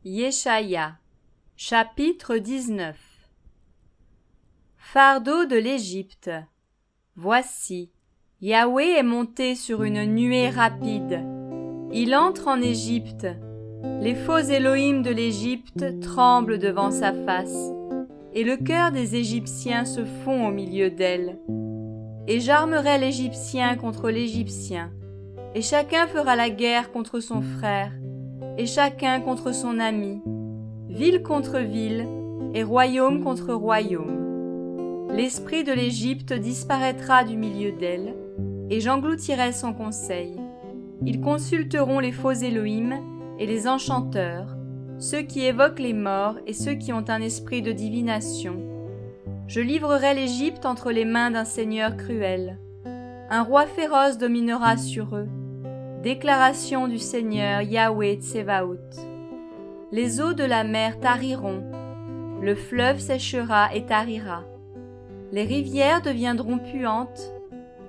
Yeshaya, chapitre 19. Fardeau de l'Égypte. Voici, Yahweh est monté sur une nuée rapide. Il entre en Égypte. Les faux Élohim de l'Égypte tremblent devant sa face, et le cœur des Égyptiens se fond au milieu d'elle. Et j'armerai l'Égyptien contre l'Égyptien, et chacun fera la guerre contre son frère, et chacun contre son ami, ville contre ville, et royaume contre royaume. L'esprit de l'Égypte disparaîtra du milieu d'elle, et j'engloutirai son conseil. Ils consulteront les faux Élohim et les enchanteurs, ceux qui évoquent les morts et ceux qui ont un esprit de divination. Je livrerai l'Égypte entre les mains d'un seigneur cruel. Un roi féroce dominera sur eux. Déclaration du Seigneur Yahweh Tsevaout. Les eaux de la mer tariront, le fleuve séchera et tarira. Les rivières deviendront puantes,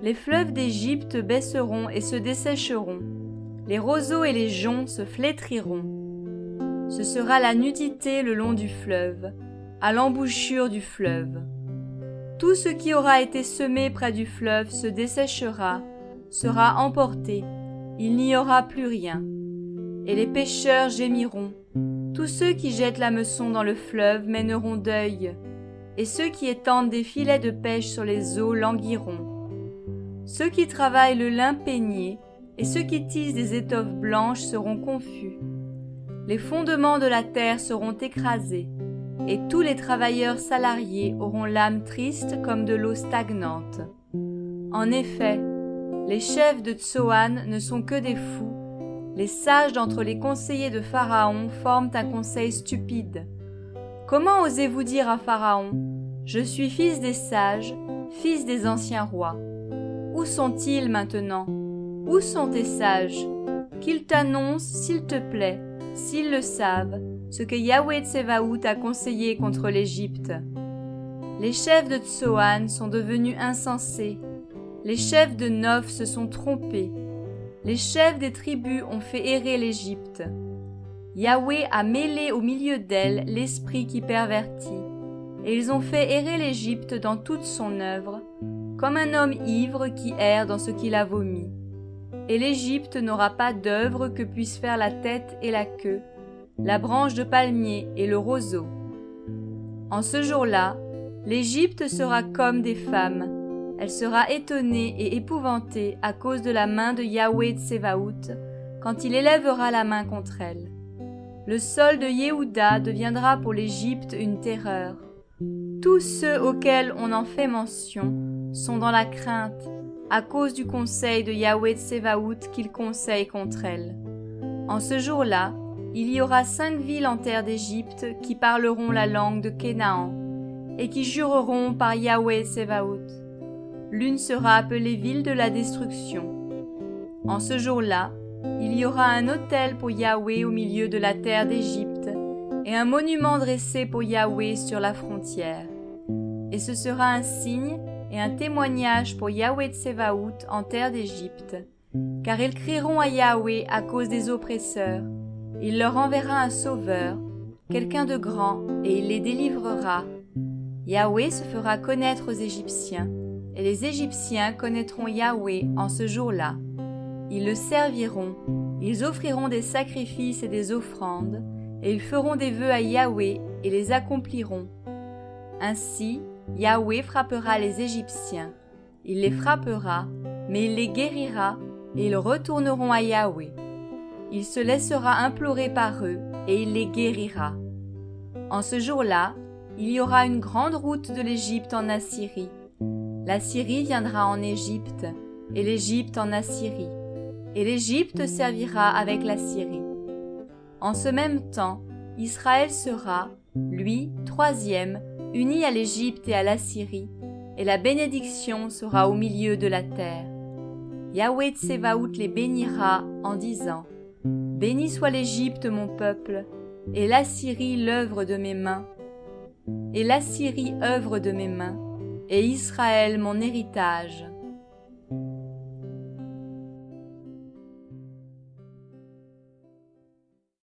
les fleuves d'Égypte baisseront et se dessécheront, les roseaux et les joncs se flétriront. Ce sera la nudité le long du fleuve, à l'embouchure du fleuve. Tout ce qui aura été semé près du fleuve se desséchera, sera emporté, il n'y aura plus rien. Et les pêcheurs gémiront. Tous ceux qui jettent l'hameçon dans le fleuve mèneront deuil, et ceux qui étendent des filets de pêche sur les eaux languiront. Ceux qui travaillent le lin peigné et ceux qui tissent des étoffes blanches seront confus. Les fondements de la terre seront écrasés, et tous les travailleurs salariés auront l'âme triste comme de l'eau stagnante. En effet, les chefs de Tsoan ne sont que des fous. Les sages d'entre les conseillers de Pharaon forment un conseil stupide. Comment osez-vous dire à Pharaon : je suis fils des sages, fils des anciens rois. Où sont-ils maintenant ? Où sont tes sages ? Qu'ils t'annoncent, s'il te plaît, s'ils le savent, ce que Yahweh Tsevaout a conseillé contre l'Égypte. Les chefs de Tsoan sont devenus insensés. Les chefs de Noph se sont trompés. Les chefs des tribus ont fait errer l'Égypte. Yahweh a mêlé au milieu d'elle l'esprit qui pervertit, et ils ont fait errer l'Égypte dans toute son œuvre, comme un homme ivre qui erre dans ce qu'il a vomi. Et l'Égypte n'aura pas d'œuvre que puissent faire la tête et la queue, la branche de palmier et le roseau. En ce jour-là, l'Égypte sera comme des femmes. Elle sera étonnée et épouvantée à cause de la main de Yahweh Tsevaout quand il élèvera la main contre elle. Le sol de Yehuda deviendra pour l'Égypte une terreur. Tous ceux auxquels on en fait mention sont dans la crainte à cause du conseil de Yahweh Tsevaout qu'il conseille contre elle. En ce jour-là, il y aura 5 villes en terre d'Égypte qui parleront la langue de Canaan et qui jureront par Yahweh Tsevaout. L'une sera appelée ville de la destruction. En ce jour-là, il y aura un autel pour Yahweh au milieu de la terre d'Égypte et un monument dressé pour Yahweh sur la frontière. Et ce sera un signe et un témoignage pour Yahweh Tsevaout en terre d'Égypte, car ils crieront à Yahweh à cause des oppresseurs. Il leur enverra un sauveur, quelqu'un de grand, et il les délivrera. Yahweh se fera connaître aux Égyptiens, et les Égyptiens connaîtront Yahweh en ce jour-là. Ils le serviront, ils offriront des sacrifices et des offrandes, et ils feront des vœux à Yahweh et les accompliront. Ainsi, Yahweh frappera les Égyptiens. Il les frappera, mais il les guérira, et ils retourneront à Yahweh. Il se laissera implorer par eux, et il les guérira. En ce jour-là, il y aura une grande route de l'Égypte en Assyrie. La Syrie viendra en Égypte, et l'Égypte en Assyrie, et l'Égypte servira avec la Syrie. En ce même temps, Israël sera, lui, 3e, uni à l'Égypte et à la Syrie, et la bénédiction sera au milieu de la terre. Yahweh Tsevaout les bénira en disant : béni soit l'Égypte mon peuple, et l'Assyrie l'œuvre de mes mains, et l'Assyrie œuvre de mes mains, et Israël mon héritage.